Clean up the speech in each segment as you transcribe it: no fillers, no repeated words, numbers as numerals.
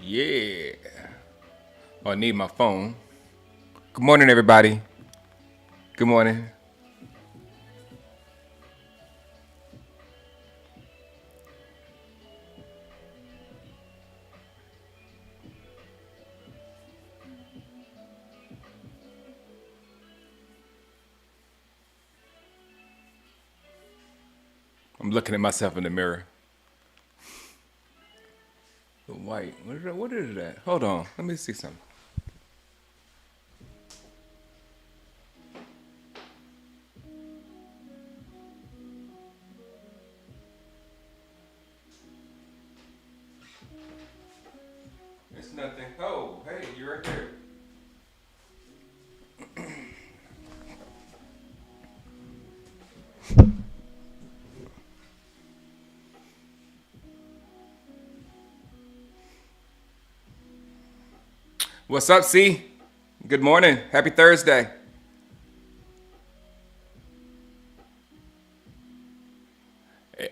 Yeah. Oh, I need my phone. Good morning, everybody. Good morning. I'm looking at myself in the mirror. The white. What is that? Hold on. Let me see something. It's nothing. Oh, hey, you're right there. What's up, C? Good morning. Happy Thursday.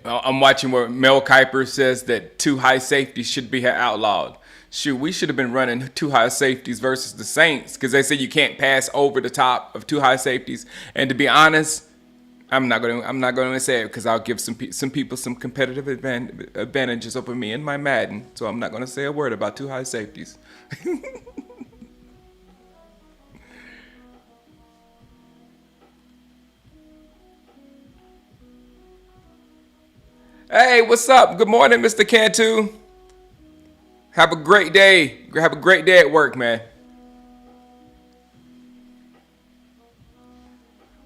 I'm watching where Mel Kiper says that two high safeties should be outlawed. Shoot, we should have been running two high safeties versus the Saints because they say you can't pass over the top of two high safeties. And to be honest, I'm not going to say it because I'll give some people some competitive advantages over me in my Madden. So I'm not going to say a word about two high safeties. Hey, what's up? Good morning, Mr. Cantu. Have a great day. Have a great day at work, man.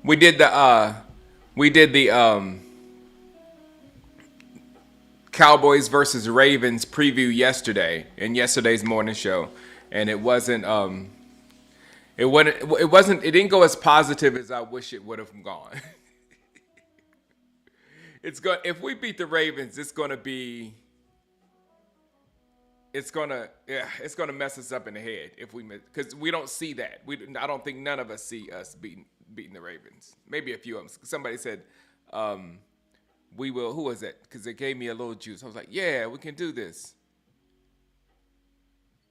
We did the Cowboys versus Ravens preview yesterday in yesterday's morning show, and it didn't go as positive as I wish it would have gone. If we beat the Ravens, it's gonna mess us up in the head if we miss, because we don't see that. I don't think none of us see us beating the Ravens. Maybe a few of them. Somebody said we will. Who was it? Because it gave me a little juice. I was like, yeah, we can do this.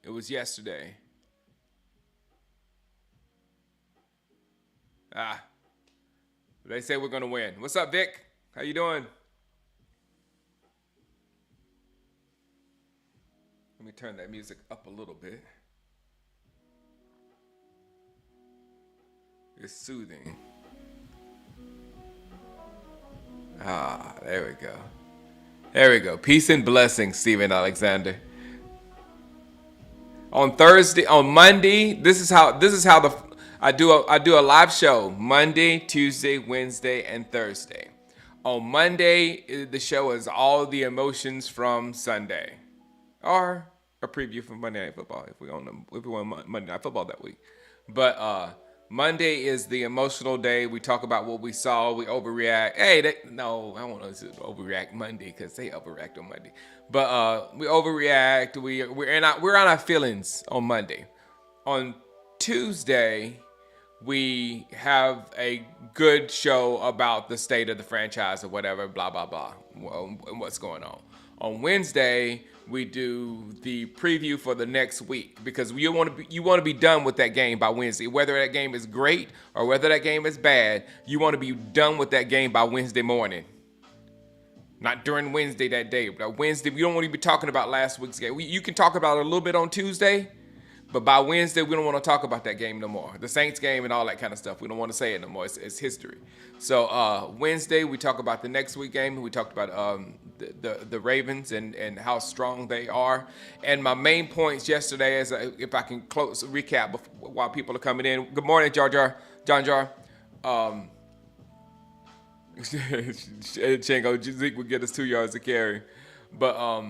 It was yesterday. Ah, they say we're gonna win. What's up, Vic? How you doing? Let me turn that music up a little bit. It's soothing. Ah, there we go. There we go. Peace and blessings, Stephen Alexander. On Monday, this is how I do a live show Monday, Tuesday, Wednesday, and Thursday. On Monday, the show is all the emotions from Sunday, or a preview from Monday Night Football if we want Monday Night Football that week. But Monday is the emotional day. We talk about what we saw. We overreact. No, I don't want to overreact Monday because they overreact on Monday. But we overreact. We're on our feelings on Monday. On Tuesday, we have a good show about the state of the franchise or whatever, blah, blah, blah, and what's going on. On Wednesday, we do the preview for the next week because you want to be done with that game by Wednesday. Whether that game is great or whether that game is bad, you want to be done with that game by Wednesday morning. Not during Wednesday that day, but Wednesday, we don't want to be talking about last week's game. You can talk about it a little bit on Tuesday, but by Wednesday, we don't want to talk about that game no more. The Saints game and all that kind of stuff. We don't want to say it no more. It's history. So Wednesday, we talk about the next week game. We talked about the Ravens and how strong they are. And my main points yesterday, if I can close recap while people are coming in. Good morning, John Jar. Shango, Zeke would get us 2 yards to carry. But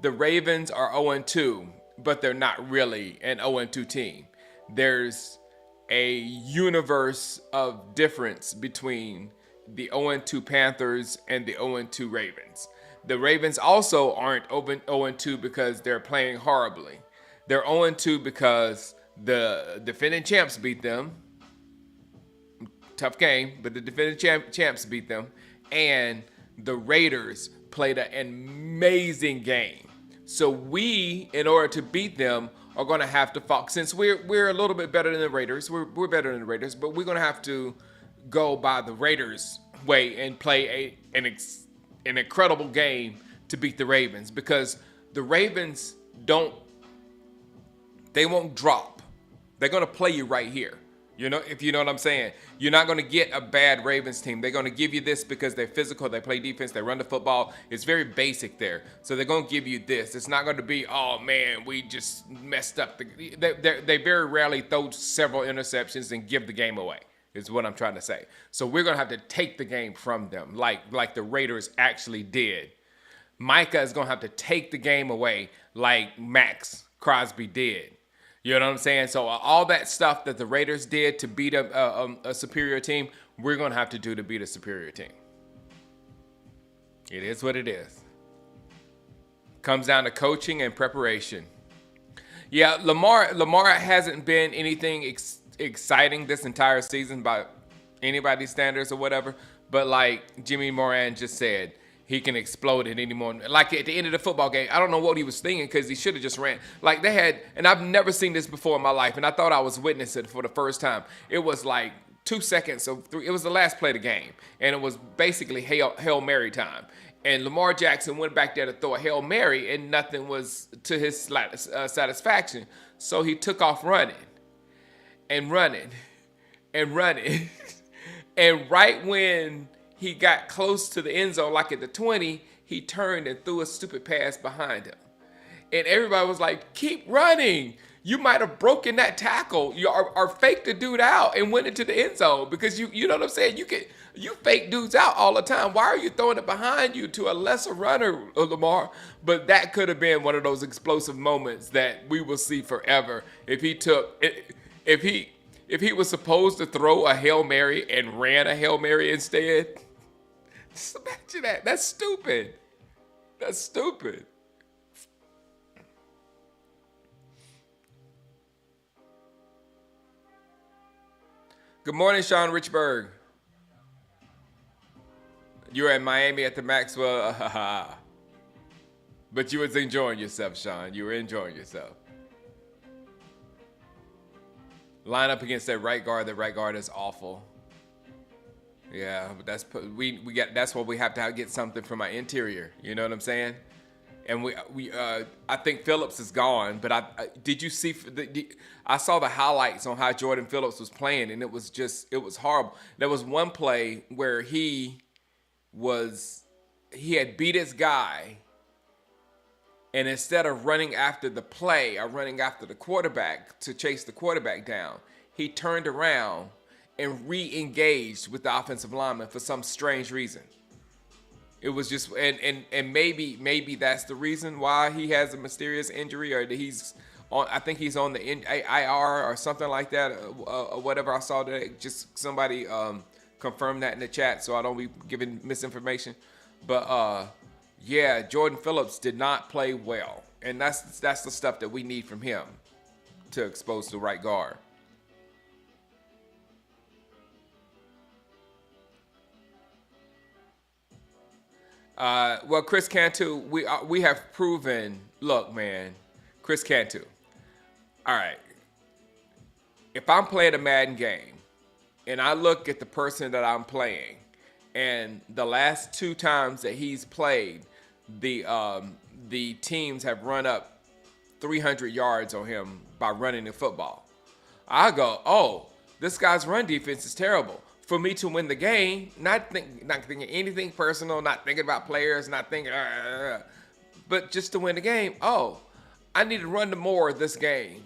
the Ravens are 0-2, but they're not really an 0-2 team. There's a universe of difference between the 0-2 Panthers and the 0-2 Ravens. The Ravens also aren't 0-2 because they're playing horribly. They're 0-2 because the defending champs beat them. Tough game, but the defending champs beat them. And the Raiders played an amazing game. So we, in order to beat them, are going to have to fall. Since we're a little bit better than the Raiders, we're better than the Raiders, but we're going to have to go by the Raiders' way and play an incredible game to beat the Ravens, because the Ravens they won't drop. They're going to play you right here. If you know what I'm saying. You're not going to get a bad Ravens team. They're going to give you this because they're physical, they play defense, they run the football. It's very basic there. So they're going to give you this. It's not going to be, oh man, we just messed up. They very rarely throw several interceptions and give the game away, is what I'm trying to say. So we're going to have to take the game from them, like the Raiders actually did. Micah is going to have to take the game away like Max Crosby did. You know what I'm saying? So all that stuff that the Raiders did to beat a superior team, we're going to have to do to beat a superior team. It is what it is. Comes down to coaching and preparation. Yeah, Lamar hasn't been anything exciting this entire season by anybody's standards or whatever. But like Jimmy Moran just said, he can explode at any moment. Like at the end of the football game, I don't know what he was thinking, because he should have just ran. Like they had, and I've never seen this before in my life, and I thought I was witnessing it for the first time. It was like 2 seconds of three. It was the last play of the game, and it was basically Hail Mary time. And Lamar Jackson went back there to throw a Hail Mary, and nothing was to his satisfaction. So he took off running. And right when he got close to the end zone, like at the 20, he turned and threw a stupid pass behind him. And everybody was like, keep running. You might have broken that tackle or faked the dude out and went into the end zone, because you know what I'm saying? You fake dudes out all the time. Why are you throwing it behind you to a lesser runner, Lamar? But that could have been one of those explosive moments that we will see forever. If he was supposed to throw a Hail Mary and ran a Hail Mary instead. Just imagine that. That's stupid. That's stupid. Good morning, Sean Richburg. You were in Miami at the Maxwell. But you was enjoying yourself, Sean. You were enjoying yourself. Line up against that right guard. That right guard is awful. Yeah, but that's why we have to get something from our interior. You know what I'm saying? And I think Phillips is gone. But did you see? I saw the highlights on how Jordan Phillips was playing, and it was horrible. There was one play where he had beat his guy, and instead of running after the play or running after the quarterback to chase the quarterback down, he turned around and re-engaged with the offensive lineman for some strange reason. It was just, and maybe that's the reason why he has a mysterious injury, or that he's on. I think he's on the IR or something like that, or whatever I saw today. Just somebody confirm that in the chat, so I don't be giving misinformation. But yeah, Jordan Phillips did not play well, and that's the stuff that we need from him to expose the right guard. Well, Chris Cantu, we have proven. Look, man, Chris Cantu. All right, if I'm playing a Madden game and I look at the person that I'm playing, and the last 2 times that he's played, the teams have run up 300 yards on him by running the football, I go, oh, this guy's run defense is terrible. For me to win the game, not thinking anything personal, not thinking about players, not thinking, but just to win the game. Oh, I need to run more this game,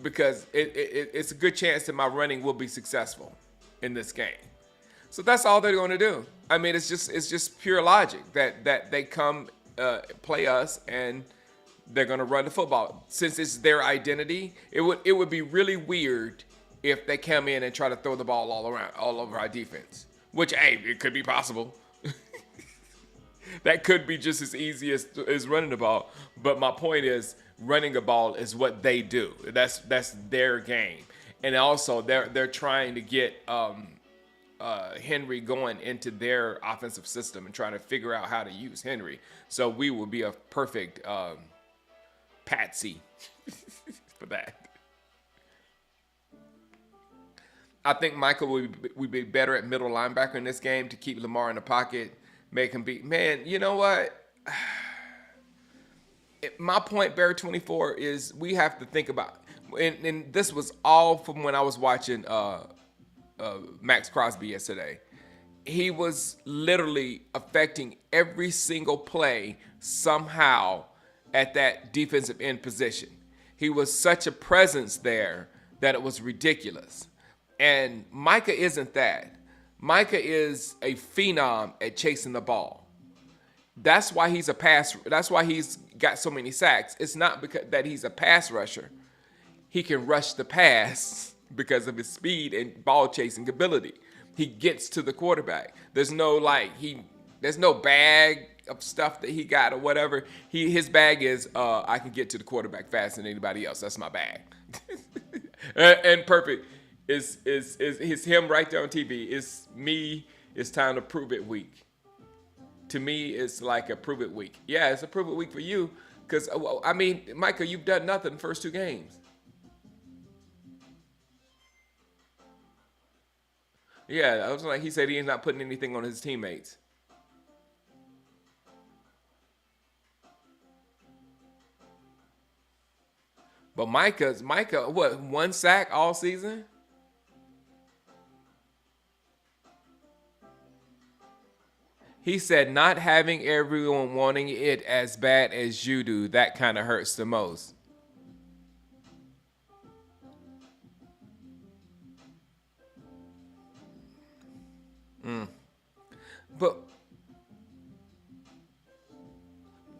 because it's a good chance that my running will be successful in this game. So that's all they're going to do. I mean, it's just pure logic that they come play us and they're going to run the football. Since it's their identity, it would be really weird if they come in and try to throw the ball all over our defense, which, hey, it could be possible. That could be just as easy as running the ball. But my point is, running the ball is what they do. That's their game. And also, they're trying to get Henry going into their offensive system and trying to figure out how to use Henry. So we will be a perfect patsy for that. I think Michael would be better at middle linebacker in this game to keep Lamar in the pocket, make him beat. Man, you know what? My point, Bear 24, is we have to think about, and this was all from when I was watching Max Crosby yesterday. He was literally affecting every single play somehow at that defensive end position. He was such a presence there that it was ridiculous. And Micah isn't that. Micah is a phenom at chasing the ball. That's why he's a pass. That's why he's got so many sacks. It's not because that he's a pass rusher. He can rush the pass because of his speed and ball chasing ability. He gets to the quarterback. There's no bag of stuff that he got or whatever. His bag is I can get to the quarterback faster than anybody else. That's my bag. and perfect. It's him right there on TV. It's me. It's time to prove it week. To me, it's like a prove it week. Yeah, it's a prove it week for you. Because, I mean, Micah, you've done nothing the first 2 games. Yeah, I was like, he said he's not putting anything on his teammates. But Micah, what, 1 sack all season? He said, not having everyone wanting it as bad as you do, that kind of hurts the most.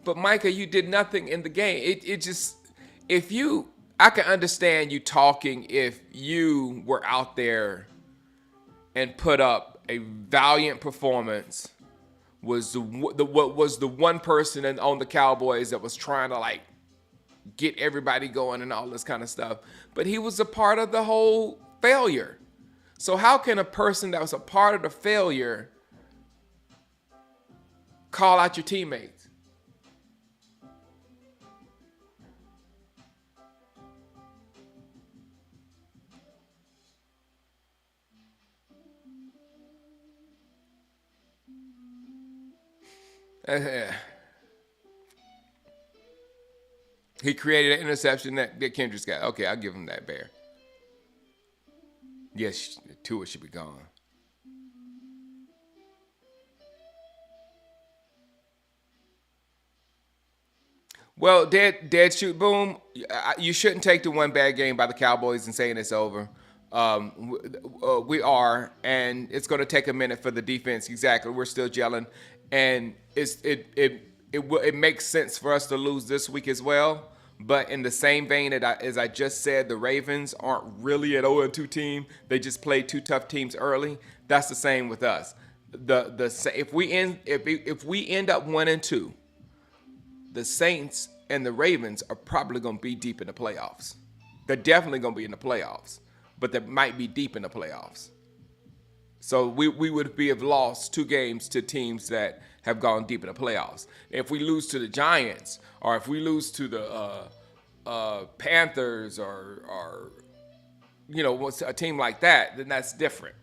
But Micah, you did nothing in the game. It just, I can understand you talking if you were out there and put up a valiant performance. Was the one person on the Cowboys that was trying to like get everybody going and all this kind of stuff. But he was a part of the whole failure. So how can a person that was a part of the failure call out your teammates? He created an interception that Kendrick's got. Okay, I'll give him that, Bear. Yes, Tua should be gone. Well, dead shoot boom. You shouldn't take the one bad game by the Cowboys and saying it's over. We are, and it's going to take a minute for the defense. Exactly, we're still gelling, and it makes sense for us to lose this week as well. But in the same vein as I just said, the Ravens aren't really an 0-2 team. They just played 2 tough teams early. That's the same with us. If we end up 1-2, the Saints and the Ravens are probably going to be deep in the playoffs. They're definitely going to be in the playoffs, but they might be deep in the playoffs. So we would have lost 2 games to teams that have gone deep in the playoffs. If we lose to the Giants, or if we lose to the Panthers, or a team like that, then that's different.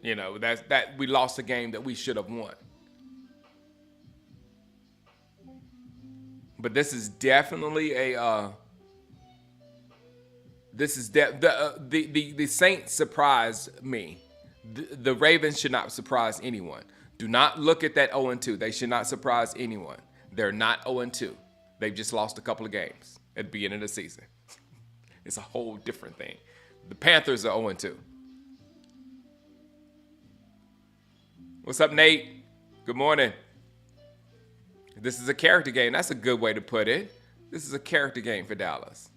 That we lost a game that we should have won. But this is definitely the Saints surprised me. The Ravens should not surprise anyone. Do not look at that 0-2. They should not surprise anyone. They're not 0-2. They've just lost a couple of games at the beginning of the season. It's a whole different thing. The Panthers are 0-2. What's up, Nate? Good morning. This is a character game. That's a good way to put it. This is a character game for Dallas.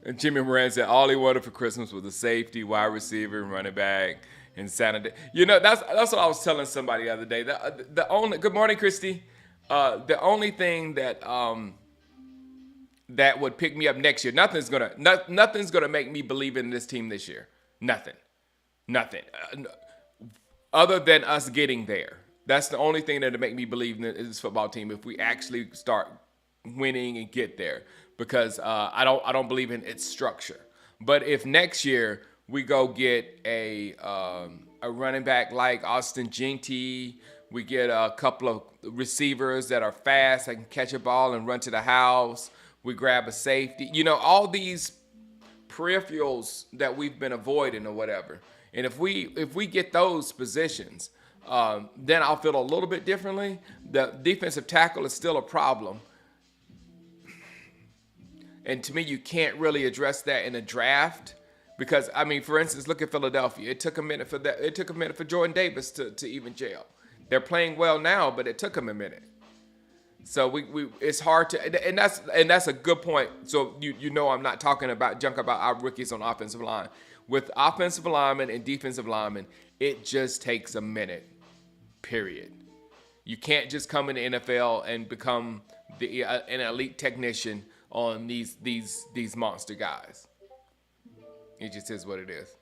And Jimmy Moran said all he wanted for Christmas was a safety, wide receiver, running back, and Saturday. That's what I was telling somebody the other day. The only good morning, Christy. The only thing that would pick me up next year, nothing's gonna make me believe in this team this year. Nothing. Other than us getting there. That's the only thing that'll make me believe in this football team if we actually start winning and get there because I don't believe in its structure. But if next year we go get a running back like Austin Jeanty, we get a couple of receivers that are fast, that can catch a ball and run to the house. We grab a safety. All these peripherals that we've been avoiding or whatever. And if we get those positions, then I'll feel a little bit differently. The defensive tackle is still a problem. And to me, you can't really address that in a draft because, I mean, for instance, look at Philadelphia. It took a minute for that. It took a minute for Jordan Davis to even gel. They're playing well now, but it took them a minute. So we it's hard to, and that's a good point. So I'm not talking about junk about our rookies on offensive line. With offensive linemen and defensive linemen, it just takes a minute. Period. You can't just come in the NFL and become an elite technician on these monster guys. It just is what it is.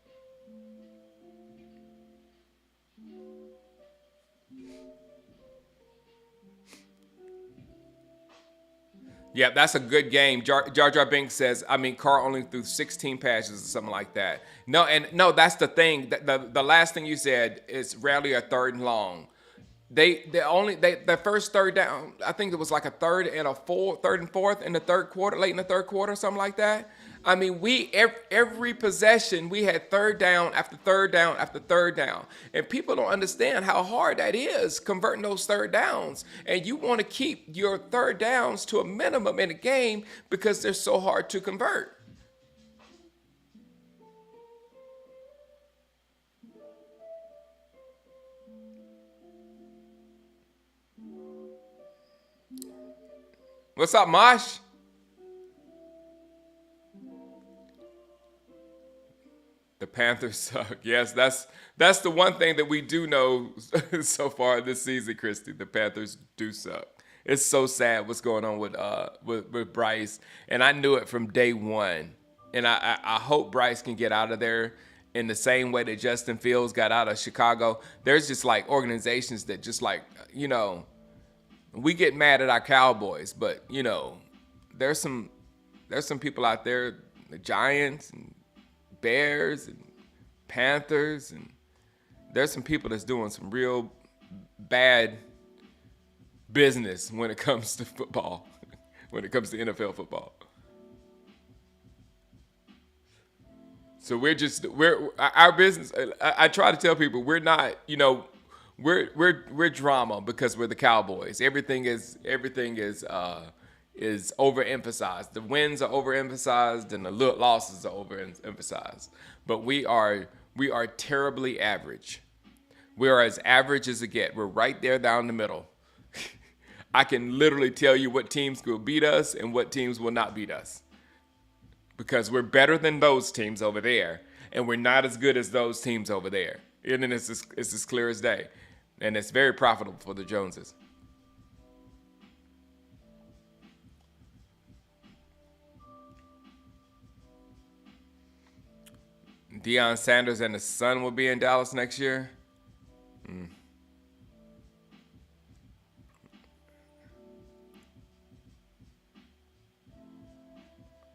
Yeah, that's a good game. Jar Jar Binks says, I mean, Carr only threw 16 passes or something like that. No, that's the thing. The last thing you said is rarely a third and long. The first third down, I think it was like a third and fourth in the third quarter, late in the third quarter, something like that. I mean, every possession we had third down after third down after third down, and people don't understand how hard that is converting those third downs. And you want to keep your third downs to a minimum in a game because they're so hard to convert. What's up, Mosh? The Panthers suck. Yes, that's the one thing that we do know so far this season, Christy. The Panthers do suck. It's so sad what's going on with Bryce, and I knew it from day one. And I hope Bryce can get out of there in the same way that Justin Fields got out of Chicago. There's just like organizations that just like we get mad at our Cowboys, but there's some people out there, the Giants and Bears and Panthers, and there's some people that's doing some real bad business when it comes to football, when it comes to NFL football. So we're our business. I try to tell people we're not, we're drama because we're the Cowboys. Everything is overemphasized. The wins are overemphasized and the losses are overemphasized. But we are terribly average. We are as average as it gets. We're right there down the middle. I can literally tell you what teams will beat us and what teams will not beat us. Because we're better than those teams over there, and we're not as good as those teams over there. And then it's as clear as day. And it's very profitable for the Joneses. Deion Sanders and his son will be in Dallas next year.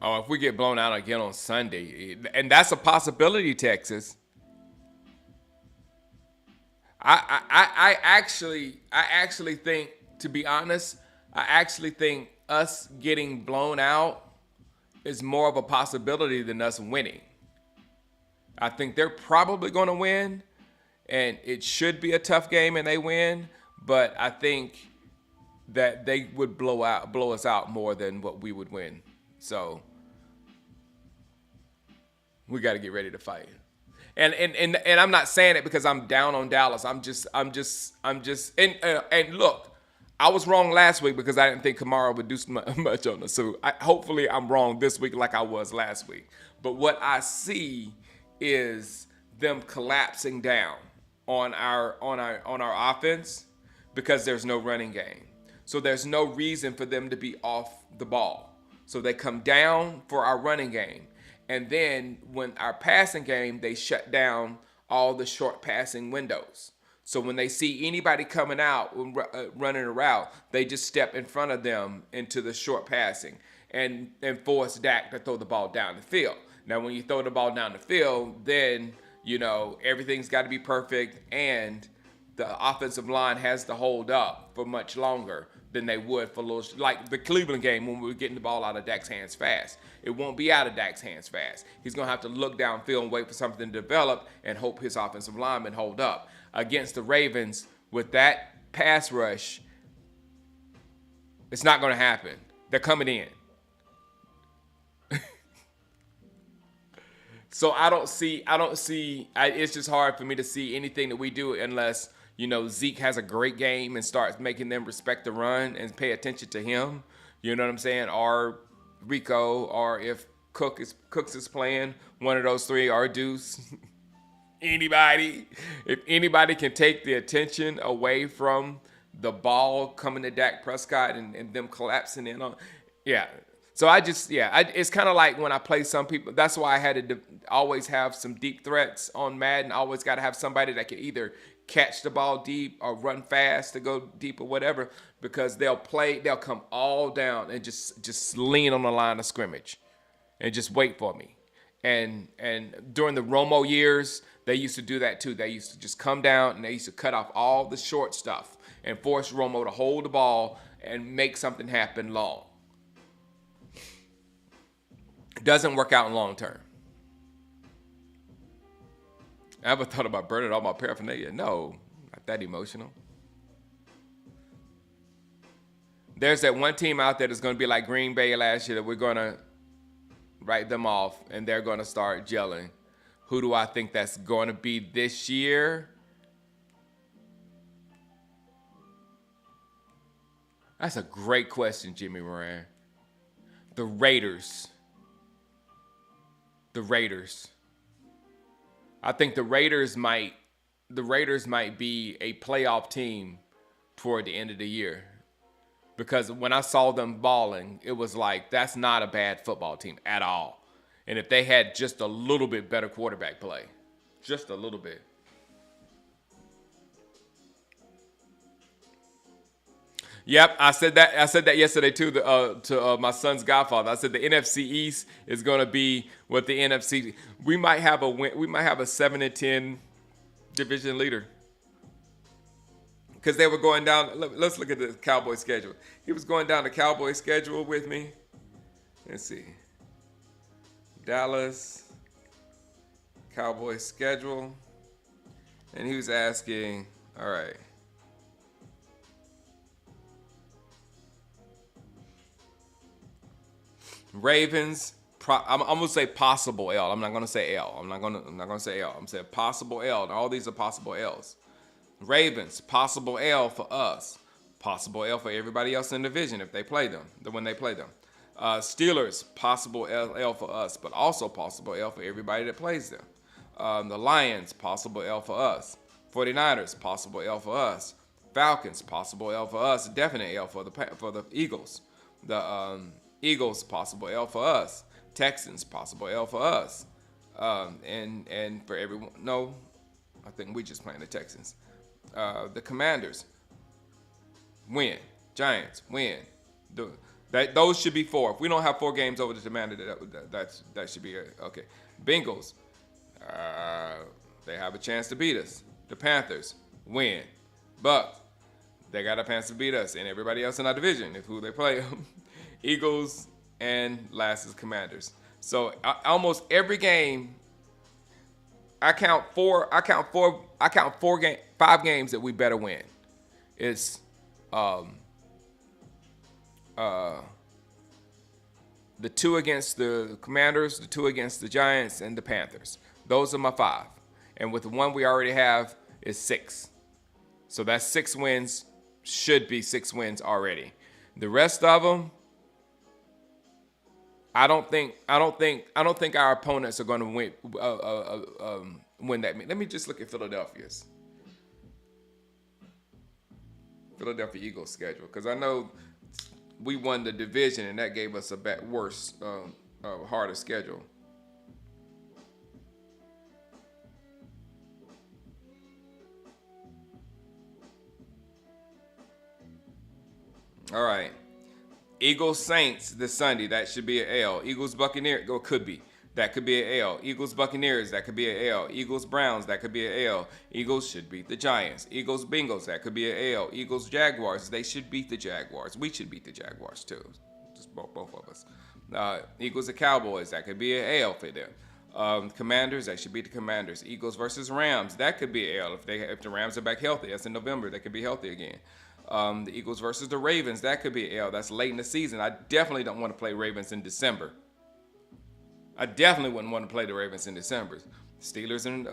Oh, if we get blown out again on Sunday, and that's a possibility, Texas. I actually think, to be honest, I actually think us getting blown out is more of a possibility than us winning. I think they're probably going to win, and it should be a tough game, and they win. But I think that they would blow us out more than what we would win. So we got to get ready to fight. And I'm not saying it because I'm down on Dallas. I'm just and look, I was wrong last week because I didn't think Kamara would do much on us. So hopefully I'm wrong this week like I was last week. But what I see is them collapsing down on our offense because there's no running game. So there's no reason for them to be off the ball. So they come down for our running game. And then when our passing game, they shut down all the short passing windows. So when they see anybody coming out running a route, they just step in front of them into the short passing and force Dak to throw the ball down the field. Now, when you throw the ball down the field, then everything's got to be perfect, and the offensive line has to hold up for much longer than they would for little, like the Cleveland game when we were getting the ball out of Dak's hands fast. It won't be out of Dak's hands fast. He's going to have to look downfield and wait for something to develop and hope his offensive linemen hold up. Against the Ravens, with that pass rush, it's not going to happen. They're coming in. So I don't see, it's just hard for me to see anything that we do unless, Zeke has a great game and starts making them respect the run and pay attention to him. You know what I'm saying? Or Rico, or if Cooks is playing, one of those three, or Deuce. Anybody. If anybody can take the attention away from the ball coming to Dak Prescott and them collapsing in on, yeah. So it's kind of like when I play some people. That's why I had to always have some deep threats on Madden. I always got to have somebody that can either catch the ball deep or run fast to go deep or whatever, because they'll come all down and just lean on the line of scrimmage and just wait for me. And during the Romo years, they used to do that too. They used to just come down and they used to cut off all the short stuff and force Romo to hold the ball and make something happen long. Doesn't work out in long term. I ever thought about burning all my paraphernalia? No, not that emotional. There's that one team out there that's going to be like Green Bay last year that we're going to write them off and they're going to start gelling. Who do I think that's going to be this year? That's a great question, Jimmy Moran. The Raiders. I think the Raiders might be a playoff team toward the end of the year. Because when I saw them balling, it was like, that's not a bad football team at all. And if they had just a little bit better quarterback play, just a little bit. Yep, I said that yesterday too to my son's godfather. I said the NFC East is going to be what the NFC. We might have a 7-10 division leader, because they were going down. Let's look at the Cowboys schedule. He was going down the Cowboys schedule with me. Let's see. Dallas Cowboys schedule, and he was asking, all right. Ravens, I'm gonna say possible L. I'm not gonna say L. I'm not gonna say L. I'm gonna say possible L. And all these are possible L's. Ravens, possible L for us. Possible L for everybody else in the division if they play them. When they play them. Steelers, possible L for us, but also possible L for everybody that plays them. The Lions, possible L for us. 49ers, possible L for us. Falcons, possible L for us. Definite L for the Eagles. The Eagles, possible L for us. Texans, possible L for us. And for everyone, no, I think we just playing the Texans. The Commanders, win. Giants, win. Those should be 4. If we don't have 4 games over the Commanders, that should be it. Okay. Bengals, they have a chance to beat us. The Panthers, win. Bucks, they got a chance to beat us and everybody else in our division if who they play. Eagles, and last is Commanders. So almost every game, I count 5 games that we better win. It's the 2 against the Commanders, the 2 against the Giants, and the Panthers. Those are my 5. And with the one we already have is 6. So that's 6 wins. Should be 6 wins already. The rest of them, I don't think our opponents are going to win that. Let me just look at Philadelphia Eagles schedule, because I know we won the division and that gave us a worse, harder schedule. All right. Eagles Saints this Sunday. That should be an L. Eagles Buccaneers. Or could be. That could be an L. Eagles Buccaneers. That could be an L. Eagles Browns. That could be an L. Eagles should beat the Giants. Eagles Bengals. That could be an L. Eagles Jaguars. They should beat the Jaguars. We should beat the Jaguars too. Just both of us. Eagles and Cowboys. That could be an L for them. Commanders. They should beat the Commanders. Eagles versus Rams. That could be an L if the Rams are back healthy. That's in November. They could be healthy again. The Eagles versus the Ravens. That could be an L. That's late in the season. I definitely don't want to play Ravens in December. I definitely wouldn't want to play the Ravens in December. Steelers and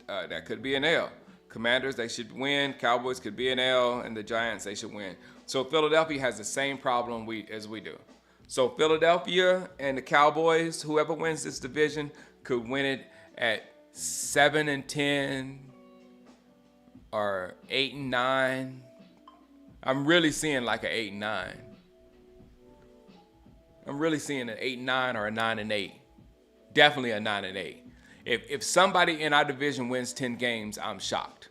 that could be an L. Commanders, they should win. Cowboys could be an L, and the Giants, they should win. So Philadelphia has the same problem as we do. So Philadelphia and the Cowboys, whoever wins this division, could win it at 7-10 or 8-9. I'm really seeing like an 8-9. I'm really seeing an 8-9 or a 9-8. Definitely a 9-8. If somebody in our division wins 10 games, I'm shocked.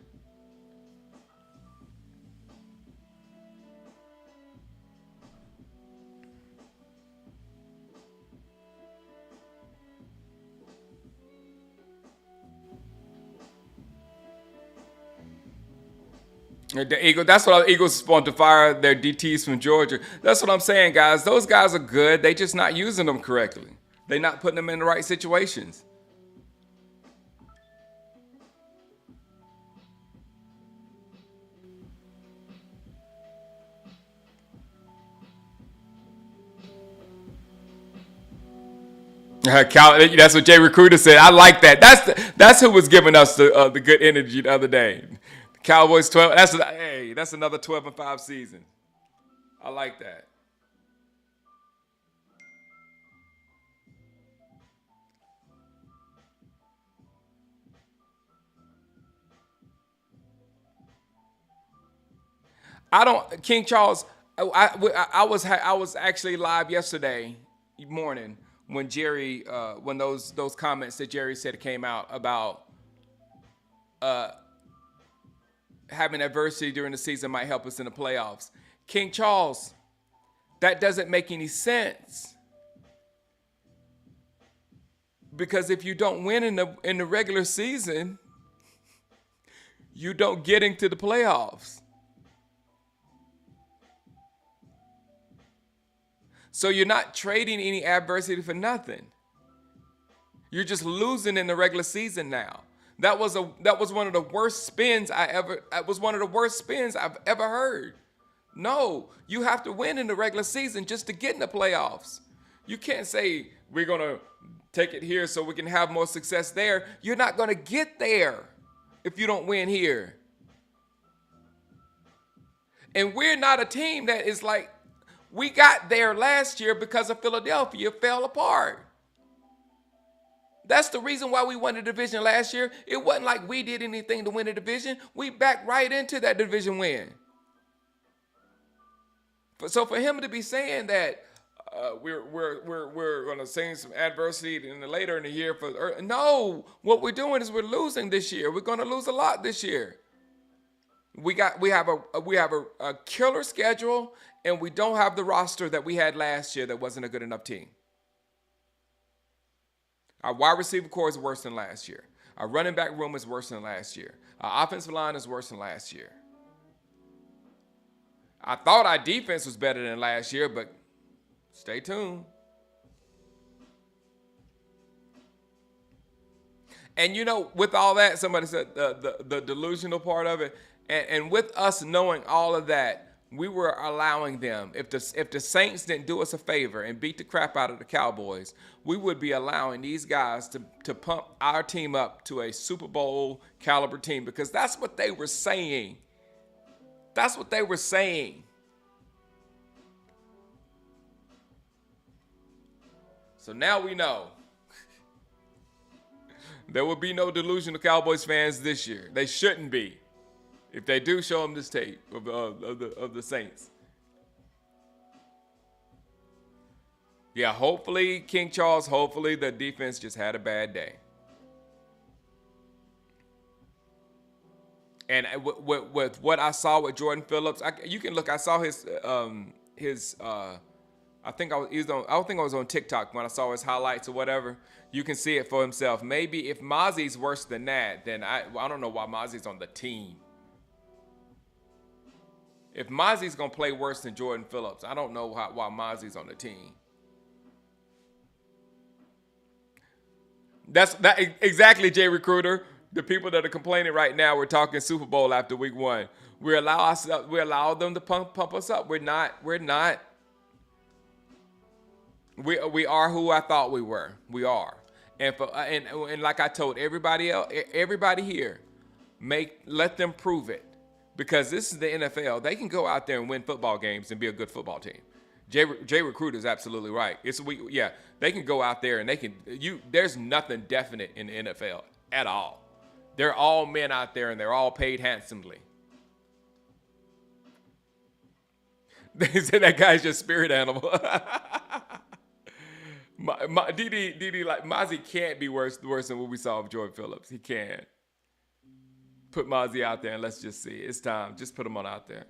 The Eagles, that's what the Eagles want to fire their DTs from Georgia. That's what I'm saying, guys. Those guys are good. They just not using them correctly. They're not putting them in the right situations. That's what Jay Recruiter said. I like that. That's who was giving us the good energy the other day. The Cowboys 12. That's another 12-5 season. I like that. King Charles. I was actually live yesterday morning when when those comments that Jerry said came out about having adversity during the season might help us in the playoffs. King Charles, that doesn't make any sense. Because if you don't win in the regular season, you don't get into the playoffs. So you're not trading any adversity for nothing. You're just losing in the regular season now. That was one of the worst spins I've ever heard. No, you have to win in the regular season just to get in the playoffs. You can't say we're going to take it here so we can have more success there. You're not going to get there if you don't win here. And we're not a team that is like, we got there last year because of Philadelphia fell apart. That's the reason why we won the division last year. It wasn't like we did anything to win the division. We backed right into that division win. So for him to be saying that we're going to see some adversity later in the year no, what we're doing is we're losing this year. We're going to lose a lot this year. We have a killer schedule, and we don't have the roster that we had last year that wasn't a good enough team. Our wide receiver core is worse than last year. Our running back room is worse than last year. Our offensive line is worse than last year. I thought our defense was better than last year, but stay tuned. And with all that, somebody said the delusional part of it, and with us knowing all of that, we were allowing them, if the Saints didn't do us a favor and beat the crap out of the Cowboys, we would be allowing these guys to pump our team up to a Super Bowl caliber team, because that's what they were saying. That's what they were saying. So now we know. There will be no delusional Cowboys fans this year. They shouldn't be. If they do, show them this tape of the Saints. Yeah, hopefully, King Charles, hopefully the defense just had a bad day. And with what I saw with Jordan Phillips, you can look. I saw his. I think I was. I don't think I was on TikTok when I saw his highlights or whatever. You can see it for himself. Maybe if Mozzie's worse than that, then I don't know why Mozzie's on the team. If Mozzie's gonna play worse than Jordan Phillips, I don't know why Mozzie's on the team. That's that exactly, Jay Recruiter. The people that are complaining right now, we're talking Super Bowl after week 1. We allow them to pump us up. We're not. We are who I thought we were. We are, and like I told everybody else, everybody here, let them prove it, because this is the NFL. They can go out there and win football games and be a good football team. Jay Recruiter is absolutely right. They can go out there and they can. There's nothing definite in the NFL at all. They're all men out there and they're all paid handsomely. They said that guy's just spirit animal. DD, like Mozzie can't be worse than what we saw of Jordan Phillips. He can't. Put Mozzie out there and let's just see. It's time. Just put him on out there.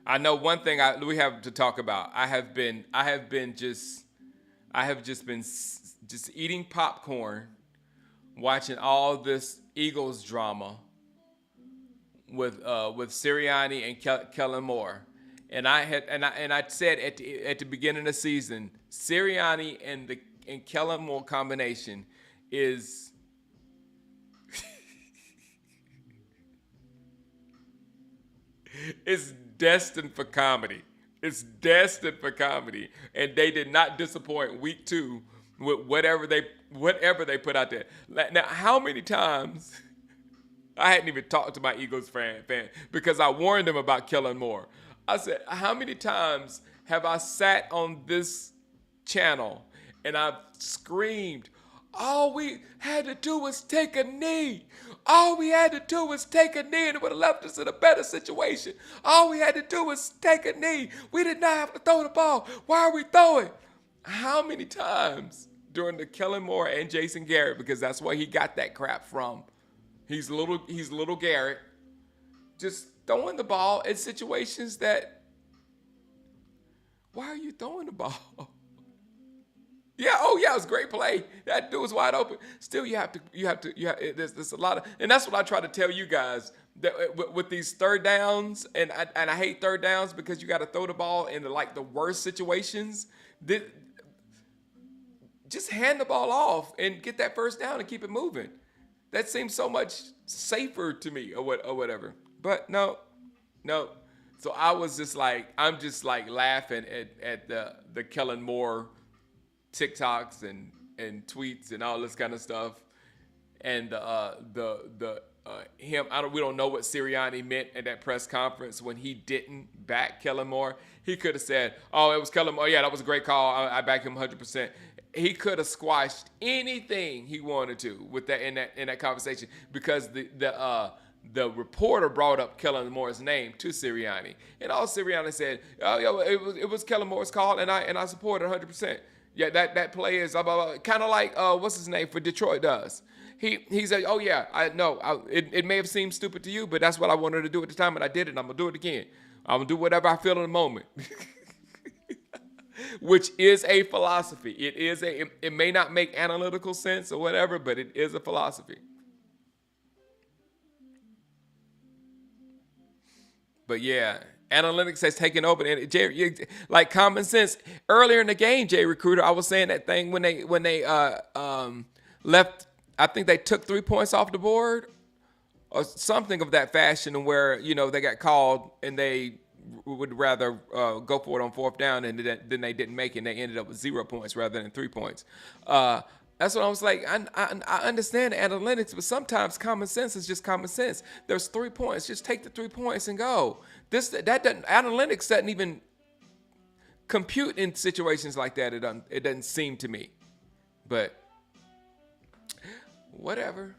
I know one thing we have to talk about. I have just been eating popcorn, watching all this Eagles drama with Sirianni and Kellen Moore, and I said at the beginning of the season, Sirianni and Kellen Moore combination is it's destined for comedy. It's destined for comedy, and they did not disappoint week 2 with whatever they put out there. Now, how many times? I hadn't even talked to my Eagles fan because I warned them about Kellen Moore. I said, how many times have I sat on this channel and I've screamed, all we had to do was take a knee. All we had to do was take a knee and it would have left us in a better situation. All we had to do was take a knee. We did not have to throw the ball. Why are we throwing? How many times during the Kellen Moore and Jason Garrett, because that's where he got that crap from. He's little Garrett, just throwing the ball in situations that, why are you throwing the ball? Yeah, it was a great play. That dude was wide open. Still, there's a lot of, and that's what I try to tell you guys, that with these third downs, and I hate third downs because you got to throw the ball into like the worst situations. Just hand the ball off and get that first down and keep it moving. That seems so much safer to me, or whatever. But no. So I'm just like laughing at the Kellen Moore TikToks and tweets and all this kind of stuff, and him. We don't know what Sirianni meant at that press conference when he didn't back Kellen Moore. He could have said, "Oh, it was Kellen Moore. Yeah, that was a great call. I back him 100%." He could have squashed anything he wanted to with that in that conversation, because the reporter brought up Kellen Moore's name to Sirianni, and all Sirianni said, "Oh, yeah, it was Kellen Moore's call, and I support it 100%." Yeah, that play is kind of like what's his name for Detroit does. He said, "Oh yeah, I know. It may have seemed stupid to you, but that's what I wanted to do at the time, and I did it. I'm gonna do it again. I'm gonna do whatever I feel in the moment." Which is a philosophy. It may not make analytical sense or whatever, but it is a philosophy. But yeah, analytics has taken over. And like common sense. Earlier in the game, Jay Recruiter, I was saying that thing when they left. I think they took 3 points off the board or something of that fashion, where they got called and they would rather go for it on 4th down, and then they didn't make it, and they ended up with 0 points rather than 3 points. That's what I was like. I understand analytics, but sometimes common sense is just common sense. There's 3 points. Just take the 3 points and go. Analytics doesn't even compute in situations like that. It doesn't seem to me, but whatever.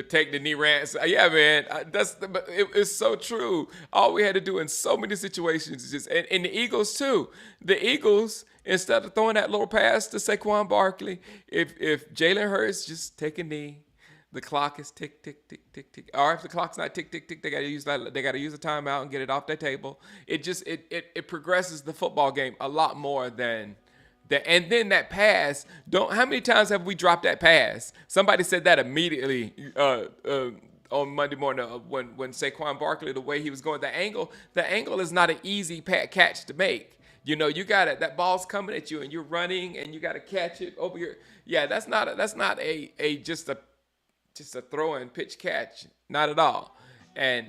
to take the knee rants. Yeah, man, it's so true. All we had to do in so many situations is just, and the Eagles too. The Eagles, instead of throwing that little pass to Saquon Barkley, if Jalen Hurts just take a knee, the clock is tick tick tick tick tick. Or if the clock's not tick tick tick, they gotta use that. They gotta use a timeout and get it off their table. It progresses the football game a lot more than. And then that pass, how many times have we dropped that pass? Somebody said that immediately on Monday morning when Saquon Barkley, the way he was going, the angle is not an easy catch to make. You know, you got it. That ball's coming at you, and you're running, and you got to catch it over your. Yeah, that's not a just a throw and pitch catch, not at all. And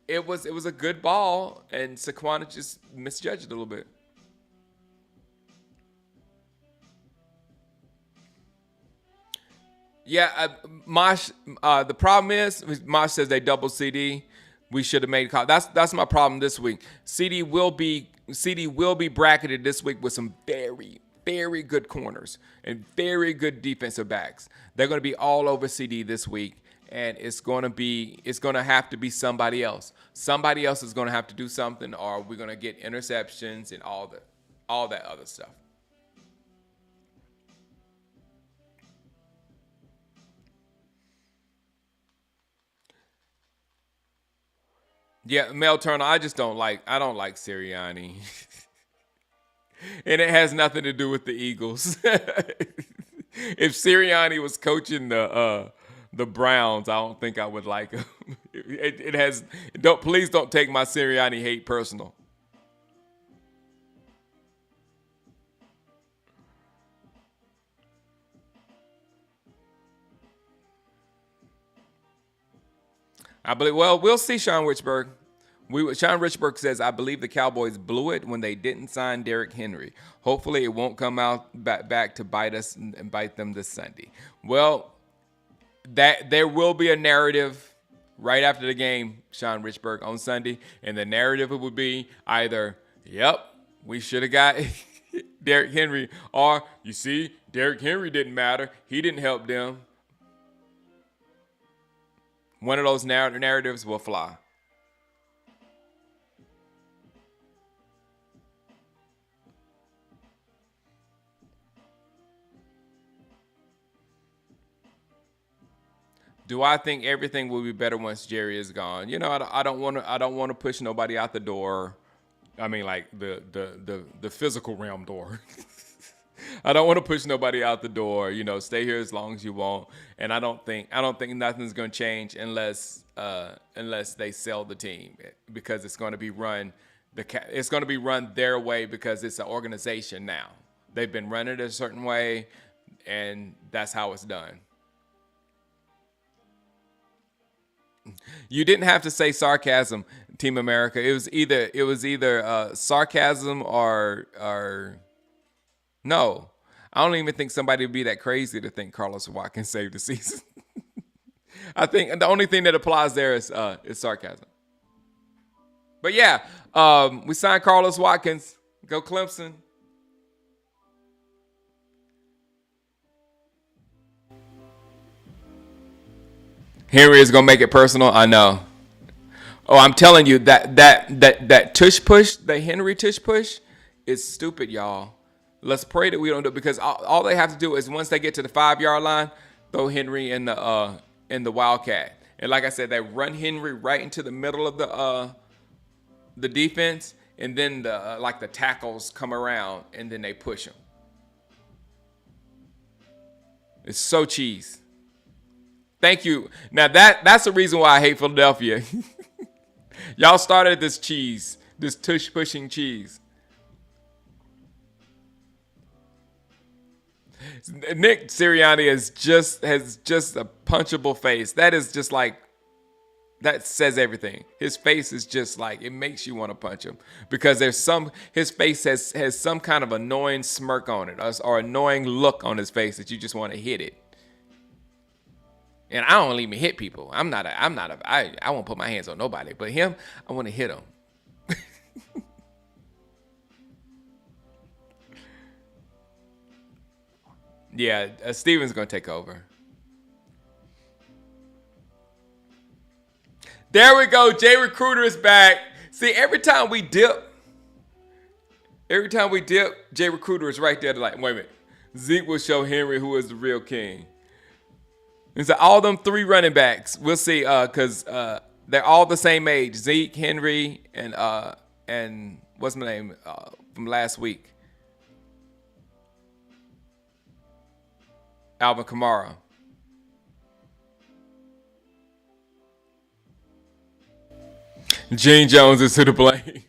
it was a good ball, and Saquon just misjudged it a little bit. Yeah, Mosh. The problem is, Mosh says they double CD. We should have made a call. That's my problem this week. CD will be bracketed this week with some very, very good corners and very good defensive backs. They're going to be all over CD this week, and it's going to have to be somebody else. Somebody else is going to have to do something, or we're going to get interceptions and all that other stuff. Yeah, Mel Turner, I don't like Sirianni. And it has nothing to do with the Eagles. If Sirianni was coaching the Browns, I don't think I would like him. It has please don't take my Sirianni hate personal. I believe. Well, we'll see, Sean Richburg. Sean Richburg says, I believe the Cowboys blew it when they didn't sign Derrick Henry. Hopefully, it won't come out back to bite us and bite them this Sunday. Well, that there will be a narrative right after the game, Sean Richburg, on Sunday, and the narrative would be either, "Yep, we should have got Derrick Henry," or "You see, Derrick Henry didn't matter. He didn't help them." One of those narratives will fly. Do I think everything will be better once Jerry is gone? You know, I don't want to. I don't want to push nobody out the door. I mean, like the physical realm door. I don't want to push nobody out the door. You know, stay here as long as you want. And I don't think nothing's going to change unless they sell the team, because it's going to be run it's going to be run their way, because it's an organization now. They've been running it a certain way, and that's how it's done. You didn't have to say sarcasm, Team America. It was either sarcasm or no. I don't even think somebody would be that crazy to think Carlos Watkins saved the season. I think the only thing that applies there is sarcasm. But yeah, we signed Carlos Watkins. Go Clemson. Henry is gonna make it personal. I know. Oh, I'm telling you that tush push, the Henry tush push, is stupid, y'all. Let's pray that we don't do it, because all they have to do is, once they get to the 5 yard line, throw Henry in the Wildcat. And like I said, they run Henry right into the middle of the defense, and then the tackles come around, and then they push him. It's so cheese. Thank you. Now that's the reason why I hate Philadelphia. Y'all started this cheese, this tush pushing cheese. Nick Sirianni has just a punchable face. That is just like, that says everything. His face is just like, it makes you want to punch him, because his face has some kind of annoying smirk on it, or annoying look on his face that you just want to hit it. And I don't even hit people. I won't put my hands on nobody. But him, I want to hit him. Yeah, Steven's going to take over. There we go. Jay Recruiter is back. See, every time we dip, Jay Recruiter is right there. Like, wait a minute. Zeke will show Henry who is the real king. And so all them three running backs, we'll see, because they're all the same age. Zeke, Henry, and what's my name from last week? Alvin Kamara. Gene Jones is to the blame.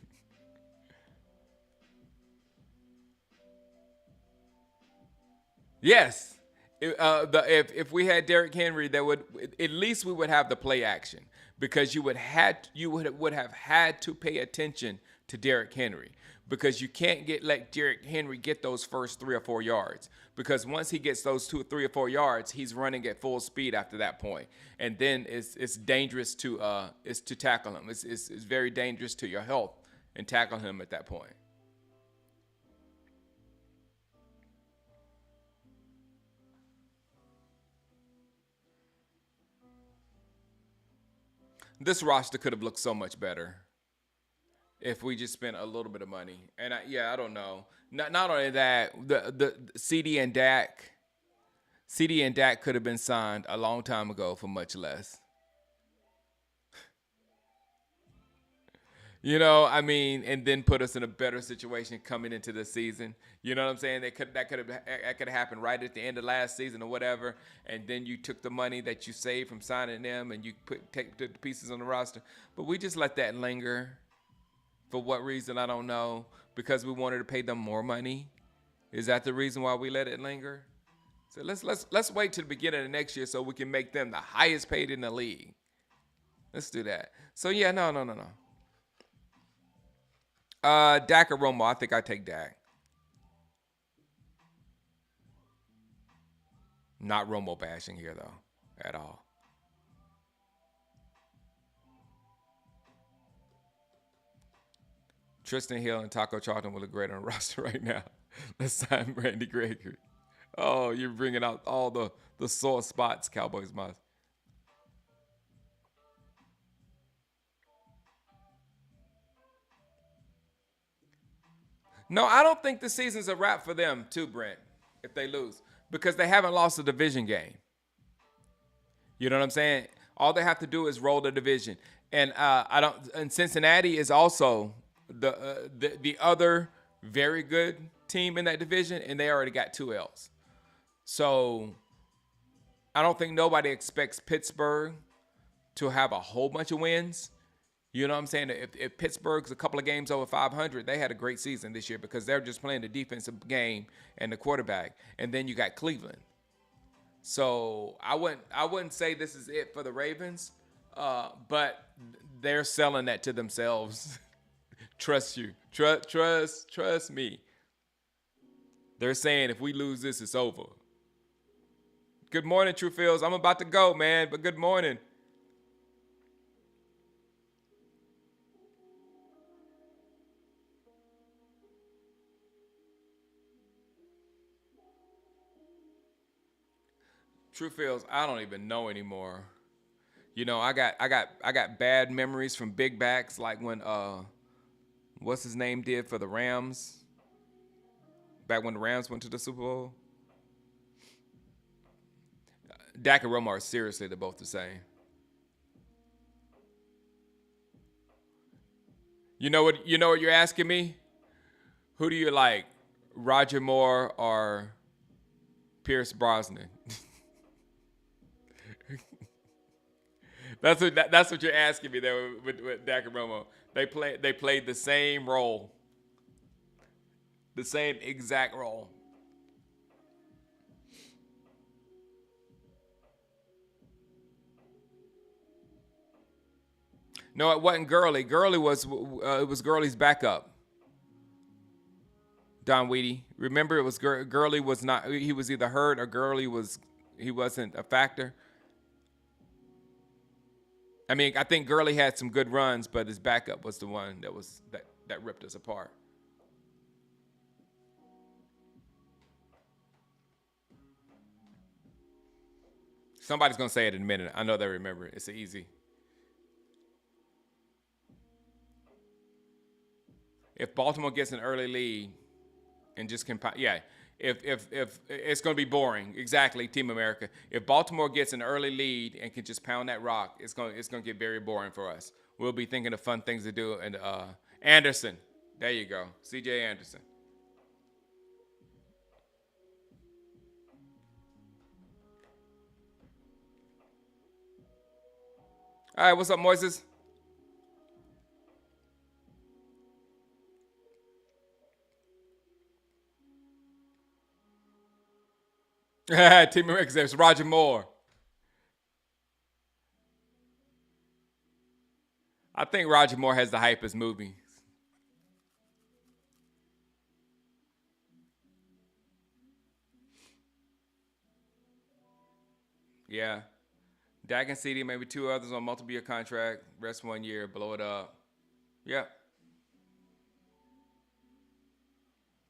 Yes. If we had Derrick Henry, that would at least we would have the play action because you would have had to pay attention to Derrick Henry because you can't let Derrick Henry get those first 3 or 4 yards because once he gets those 2, 3, or 4 yards, he's running at full speed after that point, and then it's dangerous to tackle him. It's very dangerous to your health and tackle him at that point. This roster could have looked so much better if we just spent a little bit of money. And I don't know. Not only that, the CD and Dak could have been signed a long time ago for much less. I mean, and then put us in a better situation coming into the season. You know what I'm saying? That could have happened right at the end of last season or whatever, and then you took the money that you saved from signing them and you take the pieces on the roster. But we just let that linger. For what reason I don't know. Because we wanted to pay them more money. Is that the reason why we let it linger? So let's wait till the beginning of next year so we can make them the highest paid in the league. Let's do that. So yeah, no. Dak or Romo? I think I take Dak. Not Romo bashing here though, at all. Tristan Hill and Taco Charlton will look great on the roster right now. Let's sign Randy Gregory. Oh, you're bringing out all the sore spots, Cowboys must. No, I don't think the season's a wrap for them, too, Brent, if they lose, because they haven't lost a division game. You know what I'm saying? All they have to do is roll the division, and I don't. And Cincinnati is also the other very good team in that division, and they already got 2 L's. So I don't think nobody expects Pittsburgh to have a whole bunch of wins. You know what I'm saying? If Pittsburgh's a couple of games over 500, they had a great season this year because they're just playing the defensive game and the quarterback. And then you got Cleveland. So I wouldn't say this is it for the Ravens, but they're selling that to themselves. Trust you. Trust me. They're saying if we lose this, it's over. Good morning, True Fields. I'm about to go, man, but good morning. True Fields, I don't even know anymore. I got bad memories from big backs like when what's his name did for the Rams back when the Rams went to the Super Bowl. Dak and Romo are seriously they're both the same. You know what you're asking me? Who do you like? Roger Moore or Pierce Brosnan? That's what you're asking me there with Dak and Romo. They played the same role, the same exact role. No, it wasn't Gurley. Gurley was it was Gurley's backup. Don Weedy. Remember, it was Gurley was not. He was either hurt or Gurley was he wasn't a factor. I mean, I think Gurley had some good runs, but his backup was the one that ripped us apart. Somebody's gonna say it in a minute. I know they remember it. It's easy. if Baltimore gets an early lead and just if it's going to be boring. Exactly, Team America. If Baltimore gets an early lead and can just pound that rock, it's going to get very boring for us. We'll be thinking of fun things to do. And Anderson, there you go, C.J. Anderson. All right, what's up, Moises? Team America, there's Roger Moore. I think Roger Moore has the hypest movie. Yeah. Dak and CD, maybe two others on multiple year contract, rest 1 year, blow it up. Yep.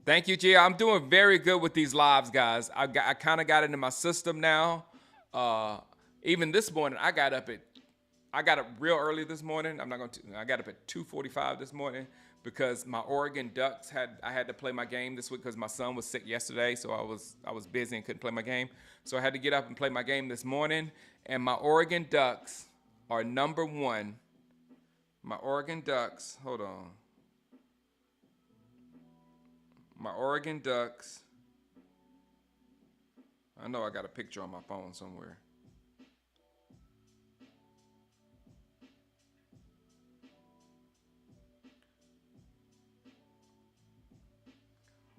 Thank you, Gia. I'm doing very good with these lives, guys. I kind of got it in my system now. Uh, Even this morning, I got up real early this morning. I got up at 2:45 this morning because my Oregon Ducks I had to play my game this week because my son was sick yesterday, so I was busy and couldn't play my game. So I had to get up and play my game this morning. And my Oregon Ducks are number one. My Oregon Ducks, hold on. My Oregon Ducks. I know I got a picture on my phone somewhere.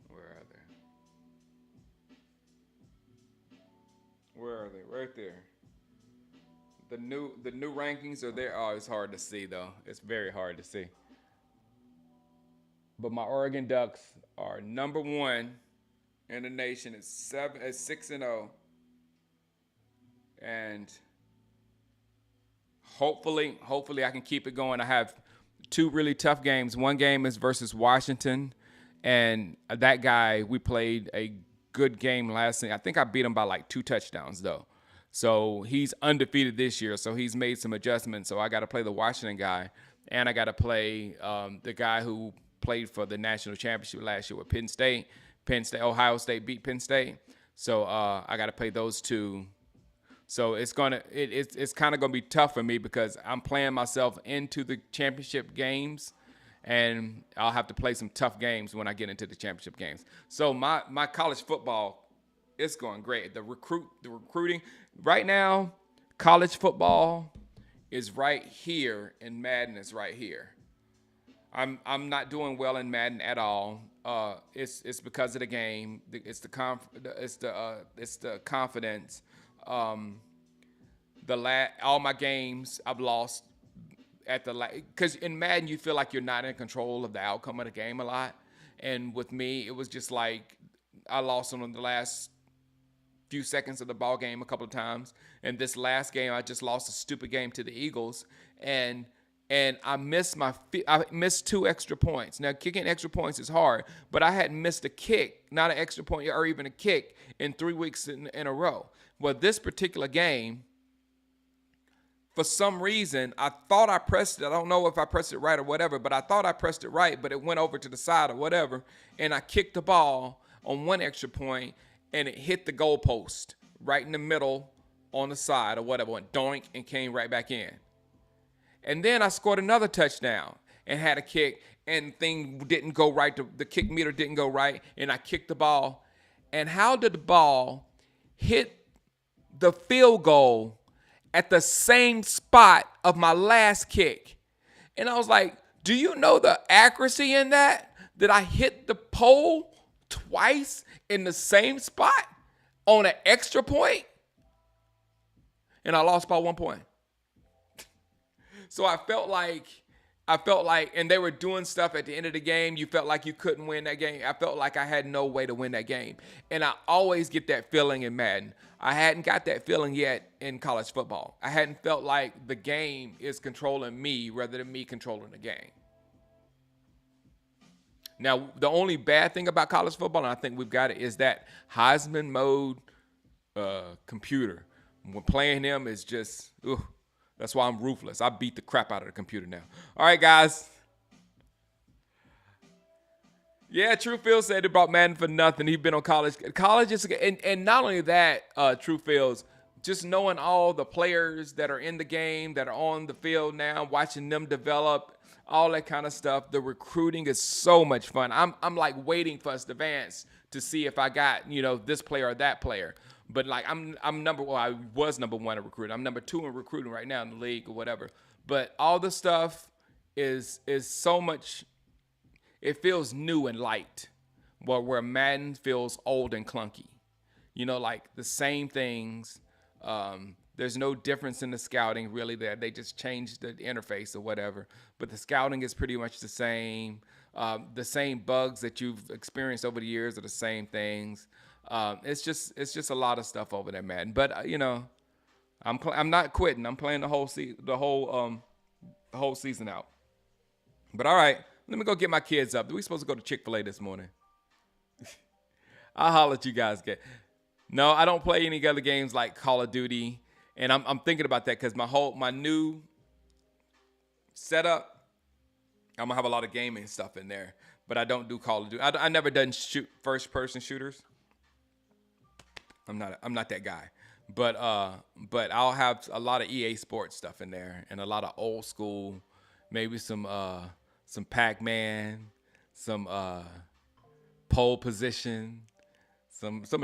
Where are they? Where are they? Right there. The new rankings are there. Oh, it's hard to see though. It's very hard to see. But my Oregon Ducks are number one in the nation. It's 6-0, and hopefully I can keep it going. I have two really tough games. One game is versus Washington, and that guy, we played a good game last night. I think I beat him by like 2 touchdowns though. So he's undefeated this year. So he's made some adjustments. So I got to play the Washington guy, and I got to play the guy who played for the national championship last year with Penn State. Ohio State beat Penn State. So I got to play those two. So it's kind of gonna be tough for me because I'm playing myself into the championship games, and I'll have to play some tough games when I get into the championship games. So my college football, it's going great. The recruiting right now, college football is right here, and Madden is right here. I'm not doing well in Madden at all. It's because of the game. It's the confidence. All my games I've lost at because in Madden you feel like you're not in control of the outcome of the game a lot, and with me it was just like I lost on the last few seconds of the ball game a couple of times, and this last game I just lost a stupid game to the Eagles, and I missed 2 extra points. Now kicking extra points is hard, but I hadn't missed a kick, not an extra point or even a kick, in 3 weeks in a row. Well, this particular game, for some reason, I thought I pressed it. I don't know if I pressed it right or whatever, but I thought I pressed it right, but it went over to the side or whatever, and I kicked the ball on 1 extra point, and it hit the goalpost right in the middle on the side or whatever, went doink and came right back in. And then I scored another touchdown and had a kick, and thing didn't go right. The kick meter didn't go right, and I kicked the ball. And how did the ball hit the field goal at the same spot of my last kick? And I was like, do you know the accuracy in that? That I hit the pole twice in the same spot on an extra point? And I lost by 1 point. So I felt like, and they were doing stuff at the end of the game. You felt like you couldn't win that game. I felt like I had no way to win that game. And I always get that feeling in Madden. I hadn't got that feeling yet in college football. I hadn't felt like the game is controlling me rather than me controlling the game. Now, the only bad thing about college football, and I think we've got it, is that Heisman mode computer. When playing him is just, that's why I'm ruthless. I beat the crap out of the computer now. All right, guys. Yeah, Truefield said they brought Madden for nothing. He's been on college. College is, and not only that, Truefields, just knowing all the players that are in the game, that are on the field now, watching them develop, all that kind of stuff. The recruiting is so much fun. I'm like waiting for us to advance to see if I got, this player or that player. But like I'm number well, I was number one in recruiting. I'm number two in recruiting right now in the league or whatever. But all the stuff is so much. It feels new and light, where Madden feels old and clunky. Like the same things. There's no difference in the scouting really. There, they just changed the interface or whatever. But the scouting is pretty much the same. The same bugs that you've experienced over the years are the same things. It's just a lot of stuff over there, Madden. But I'm not quitting. I'm playing the whole season out. But all right, let me go get my kids up. We supposed to go to Chick-fil-A this morning. I'll holler at you guys. No, I don't play any other games like Call of Duty, and I'm thinking about that because my new setup, I'm gonna have a lot of gaming stuff in there, but I don't do Call of Duty. I never done first person shooters. I'm not that guy, but I'll have a lot of EA Sports stuff in there and a lot of old school, maybe some Pac-Man, some pole position, some of